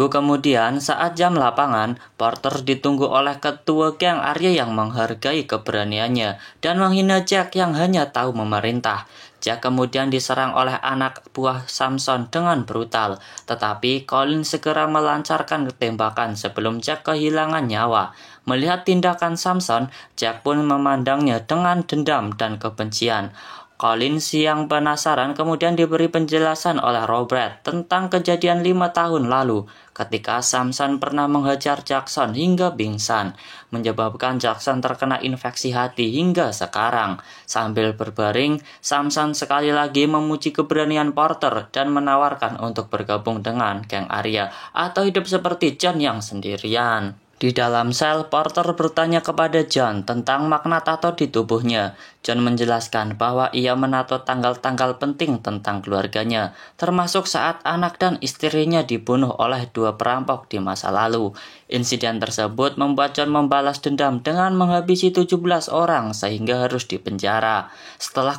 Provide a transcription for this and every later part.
Kemudian, saat jam lapangan, Porter ditunggu oleh ketua geng Arya yang menghargai keberaniannya dan menghina Jack yang hanya tahu memerintah. Jack kemudian diserang oleh anak buah Samson dengan brutal, tetapi Colin segera melancarkan tembakan sebelum Jack kehilangan nyawa. Melihat tindakan Samson, Jack pun memandangnya dengan dendam dan kebencian. Colin yang penasaran kemudian diberi penjelasan oleh Robert tentang kejadian 5 tahun lalu ketika Samson pernah menghajar Jackson hingga pingsan, menyebabkan Jackson terkena infeksi hati hingga sekarang. Sambil berbaring, Samson sekali lagi memuji keberanian Porter dan menawarkan untuk bergabung dengan geng Arya atau hidup seperti John yang sendirian. Di dalam sel, Porter bertanya kepada John tentang makna tato di tubuhnya. John menjelaskan bahwa ia menato tanggal-tanggal penting tentang keluarganya, termasuk saat anak dan istrinya dibunuh oleh 2 perampok di masa lalu. Insiden tersebut membuat John membalas dendam dengan menghabisi 17 orang sehingga harus dipenjara. Setelah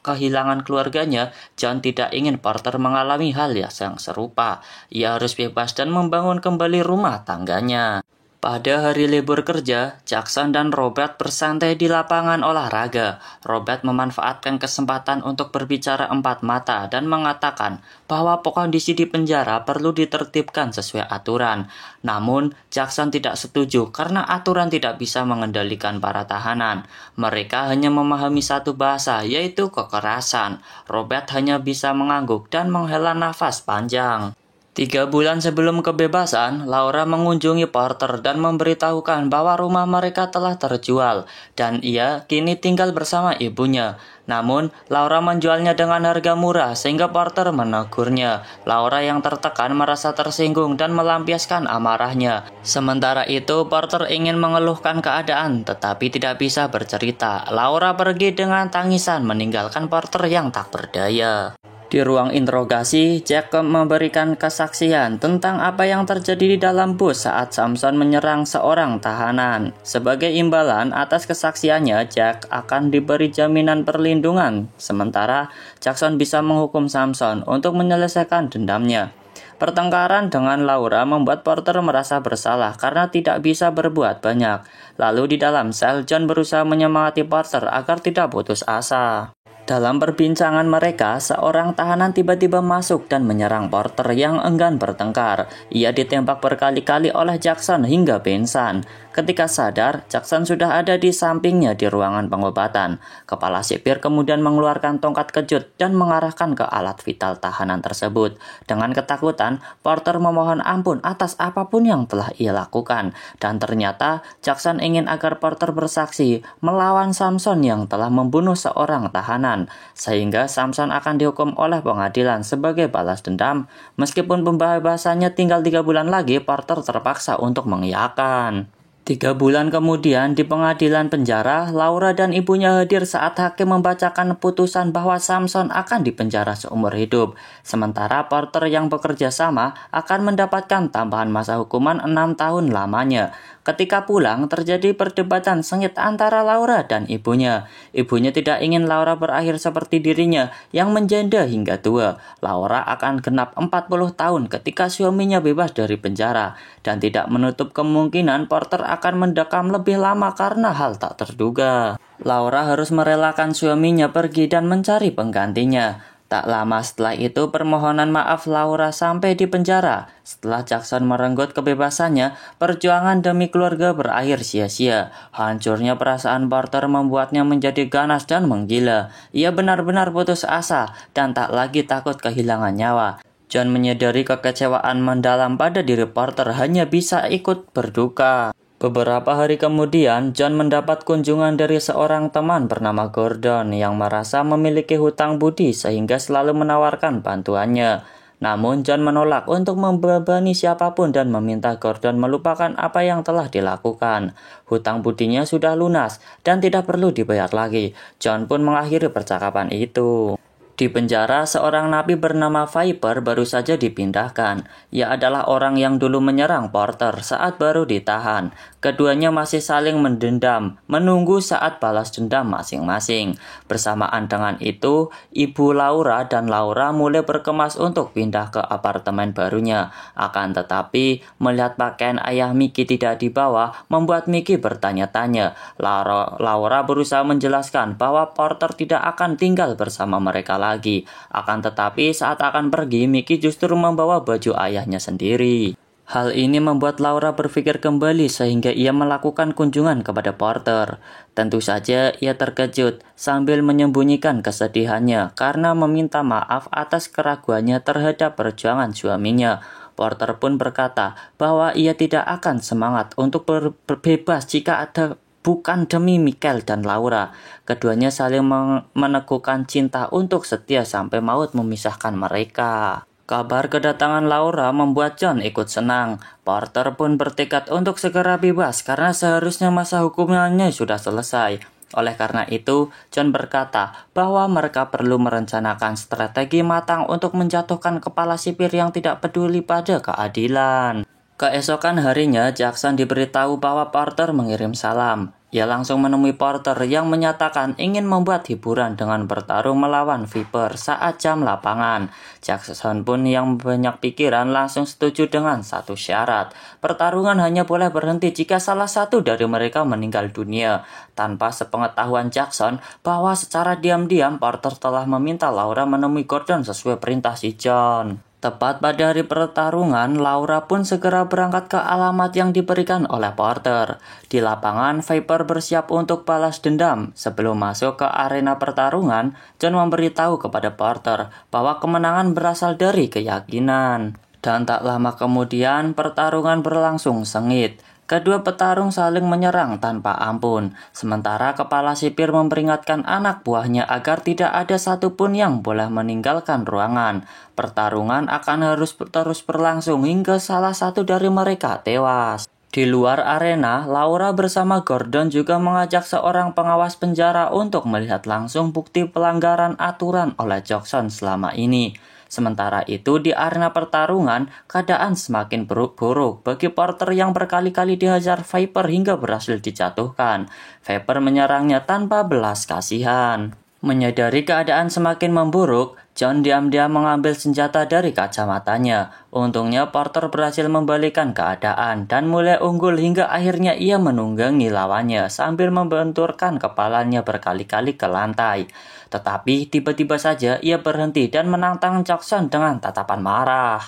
kehilangan keluarganya, John tidak ingin Porter mengalami hal yang serupa. Ia harus bebas dan membangun kembali rumah tangganya. Pada hari libur kerja, Jackson dan Robert bersantai di lapangan olahraga. Robert memanfaatkan kesempatan untuk berbicara empat mata dan mengatakan bahwa kondisi di penjara perlu ditertibkan sesuai aturan. Namun, Jackson tidak setuju karena aturan tidak bisa mengendalikan para tahanan. Mereka hanya memahami satu bahasa, yaitu kekerasan. Robert hanya bisa mengangguk dan menghela nafas panjang. 3 bulan sebelum kebebasan, Laura mengunjungi Porter dan memberitahukan bahwa rumah mereka telah terjual dan ia kini tinggal bersama ibunya. Namun, Laura menjualnya dengan harga murah sehingga Porter menegurnya. Laura yang tertekan merasa tersinggung dan melampiaskan amarahnya. Sementara itu, Porter ingin mengeluhkan keadaan tetapi tidak bisa bercerita. Laura pergi dengan tangisan meninggalkan Porter yang tak berdaya. Di ruang interogasi, Jack memberikan kesaksian tentang apa yang terjadi di dalam bus saat Samson menyerang seorang tahanan. Sebagai imbalan atas kesaksiannya, Jack akan diberi jaminan perlindungan, sementara Jackson bisa menghukum Samson untuk menyelesaikan dendamnya. Pertengkaran dengan Laura membuat Porter merasa bersalah karena tidak bisa berbuat banyak. Lalu di dalam sel, John berusaha menyemangati Porter agar tidak putus asa. Dalam perbincangan mereka, seorang tahanan tiba-tiba masuk dan menyerang Porter yang enggan bertengkar. Ia ditembak berkali-kali oleh Jackson hingga pingsan. Ketika sadar, Jackson sudah ada di sampingnya di ruangan pengobatan. Kepala sipir kemudian mengeluarkan tongkat kejut dan mengarahkan ke alat vital tahanan tersebut. Dengan ketakutan, Porter memohon ampun atas apapun yang telah ia lakukan. Dan ternyata, Jackson ingin agar Porter bersaksi melawan Samson yang telah membunuh seorang tahanan. Sehingga Samson akan dihukum oleh pengadilan sebagai balas dendam. Meskipun pembebasannya tinggal 3 bulan lagi, Porter terpaksa untuk mengiyakan. 3 bulan kemudian di pengadilan penjara, Laura dan ibunya hadir saat hakim membacakan putusan bahwa Samson akan dipenjara seumur hidup. Sementara Porter yang bekerja sama akan mendapatkan tambahan masa hukuman 6 tahun lamanya. Ketika pulang, terjadi perdebatan sengit antara Laura dan ibunya. Ibunya tidak ingin Laura berakhir seperti dirinya yang menjanda hingga tua. Laura akan genap 40 tahun ketika suaminya bebas dari penjara dan tidak menutup kemungkinan Porter akan mendekam lebih lama karena hal tak terduga. Laura harus merelakan suaminya pergi dan mencari penggantinya. Tak lama setelah itu permohonan maaf Laura sampai di penjara. Setelah Jackson merenggut kebebasannya, perjuangan demi keluarga berakhir sia-sia. Hancurnya perasaan Porter membuatnya menjadi ganas dan menggila. Ia benar-benar putus asa dan tak lagi takut kehilangan nyawa. John menyadari kekecewaan mendalam pada diri Porter hanya bisa ikut berduka. Beberapa hari kemudian, John mendapat kunjungan dari seorang teman bernama Gordon yang merasa memiliki hutang budi sehingga selalu menawarkan bantuannya. Namun John menolak untuk membebani siapapun dan meminta Gordon melupakan apa yang telah dilakukan. Hutang budinya sudah lunas dan tidak perlu dibayar lagi. John pun mengakhiri percakapan itu. Di penjara, seorang napi bernama Viper baru saja dipindahkan. Ia adalah orang yang dulu menyerang Porter saat baru ditahan. Keduanya masih saling mendendam, menunggu saat balas dendam masing-masing. Bersamaan dengan itu, Ibu Laura dan Laura mulai berkemas untuk pindah ke apartemen barunya. Akan tetapi, melihat pakaian ayah Mickey tidak dibawa, membuat Mickey bertanya-tanya. Laura berusaha menjelaskan bahwa Porter tidak akan tinggal bersama mereka lagi. Akan tetapi saat akan pergi, Mickey justru membawa baju ayahnya sendiri. Hal ini membuat Laura berpikir kembali sehingga ia melakukan kunjungan kepada Porter. Tentu saja ia terkejut sambil menyembunyikan kesedihannya karena meminta maaf atas keraguannya terhadap perjuangan suaminya. Porter pun berkata bahwa ia tidak akan semangat untuk berbebas jika ada bukan demi Michael dan Laura. Keduanya saling meneguhkan cinta untuk setia sampai maut memisahkan mereka. Kabar kedatangan Laura membuat John ikut senang. Porter pun bertekad untuk segera bebas karena seharusnya masa hukumannya sudah selesai. Oleh karena itu, John berkata bahwa mereka perlu merencanakan strategi matang untuk menjatuhkan kepala sipir yang tidak peduli pada keadilan. Keesokan harinya, Jackson diberitahu bahwa Porter mengirim salam. Ia langsung menemui Porter yang menyatakan ingin membuat hiburan dengan bertarung melawan Viper saat jam lapangan. Jackson pun yang banyak pikiran langsung setuju dengan satu syarat. Pertarungan hanya boleh berhenti jika salah satu dari mereka meninggal dunia. Tanpa sepengetahuan Jackson bahwa secara diam-diam Porter telah meminta Laura menemui Gordon sesuai perintah si John. Tepat pada hari pertarungan, Laura pun segera berangkat ke alamat yang diberikan oleh Porter. Di lapangan, Viper bersiap untuk balas dendam. Sebelum masuk ke arena pertarungan, John memberitahu kepada Porter bahwa kemenangan berasal dari keyakinan. Dan tak lama kemudian, pertarungan berlangsung sengit. Kedua petarung saling menyerang tanpa ampun, sementara kepala sipir memperingatkan anak buahnya agar tidak ada satupun yang boleh meninggalkan ruangan. Pertarungan akan harus terus berlangsung hingga salah satu dari mereka tewas. Di luar arena, Laura bersama Gordon juga mengajak seorang pengawas penjara untuk melihat langsung bukti pelanggaran aturan oleh Jackson selama ini. Sementara itu di arena pertarungan, keadaan semakin buruk bagi Porter yang berkali-kali dihajar Viper hingga berhasil dijatuhkan. Viper menyerangnya tanpa belas kasihan. Menyadari keadaan semakin memburuk, John diam-diam mengambil senjata dari kacamatanya. Untungnya Porter berhasil membalikan keadaan dan mulai unggul hingga akhirnya ia menunggangi lawannya sambil membenturkan kepalanya berkali-kali ke lantai. Tetapi tiba-tiba saja ia berhenti dan menantang Jackson dengan tatapan marah.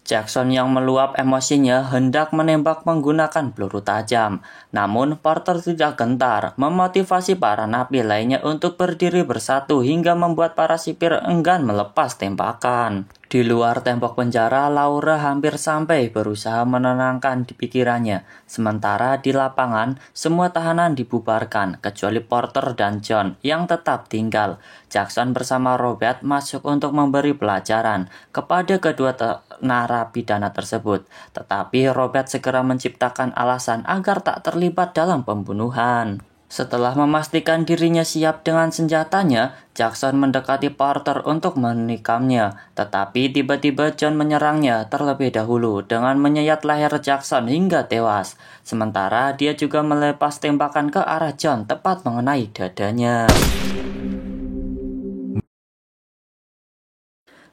Jackson yang meluap emosinya hendak menembak menggunakan peluru tajam. Namun Porter tidak gentar, memotivasi para napi lainnya untuk berdiri bersatu hingga membuat para sipir enggan melepas tembakan. Di luar tembok penjara, Laura hampir sampai berusaha menenangkan di pikirannya. Sementara di lapangan, semua tahanan dibubarkan, kecuali Porter dan John yang tetap tinggal. Jackson bersama Robert masuk untuk memberi pelajaran kepada kedua narapidana tersebut. Tetapi Robert segera menciptakan alasan agar tak terlibat dalam pembunuhan. Setelah memastikan dirinya siap dengan senjatanya, Jackson mendekati Porter untuk menikamnya. Tetapi tiba-tiba John menyerangnya terlebih dahulu dengan menyayat leher Jackson hingga tewas. Sementara dia juga melepas tembakan ke arah John tepat mengenai dadanya.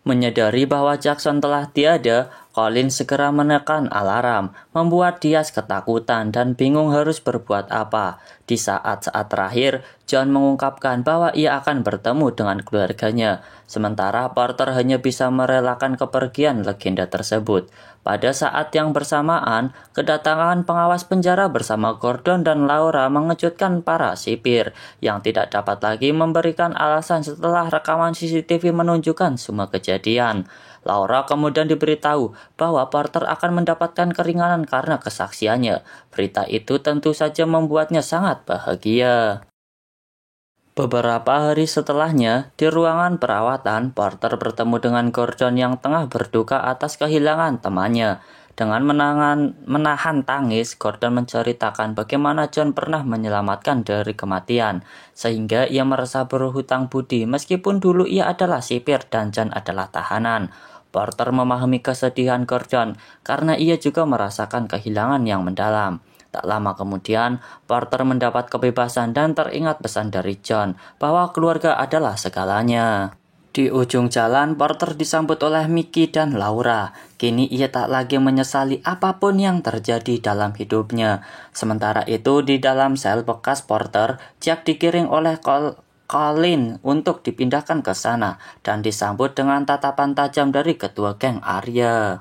Menyadari bahwa Jackson telah tiada, Colin segera menekan alarm, membuat Diaz ketakutan dan bingung harus berbuat apa. Di saat-saat terakhir, John mengungkapkan bahwa ia akan bertemu dengan keluarganya, sementara Porter hanya bisa merelakan kepergian legenda tersebut. Pada saat yang bersamaan, kedatangan pengawas penjara bersama Gordon dan Laura mengejutkan para sipir, yang tidak dapat lagi memberikan alasan setelah rekaman CCTV menunjukkan semua kejadian. Laura kemudian diberitahu bahwa Porter akan mendapatkan keringanan karena kesaksiannya. Berita itu tentu saja membuatnya sangat bahagia. Beberapa hari setelahnya, di ruangan perawatan, Porter bertemu dengan Gordon yang tengah berduka atas kehilangan temannya. Dengan menahan tangis, Gordon menceritakan bagaimana John pernah menyelamatkan dari kematian, sehingga ia merasa berhutang budi meskipun dulu ia adalah sipir dan John adalah tahanan. Porter memahami kesedihan Gordon karena ia juga merasakan kehilangan yang mendalam. Tak lama kemudian, Porter mendapat kebebasan dan teringat pesan dari John bahwa keluarga adalah segalanya. Di ujung jalan, Porter disambut oleh Mickey dan Laura. Kini ia tak lagi menyesali apapun yang terjadi dalam hidupnya. Sementara itu, di dalam sel bekas Porter, Jack digiring oleh Colin untuk dipindahkan ke sana dan disambut dengan tatapan tajam dari ketua geng Arya.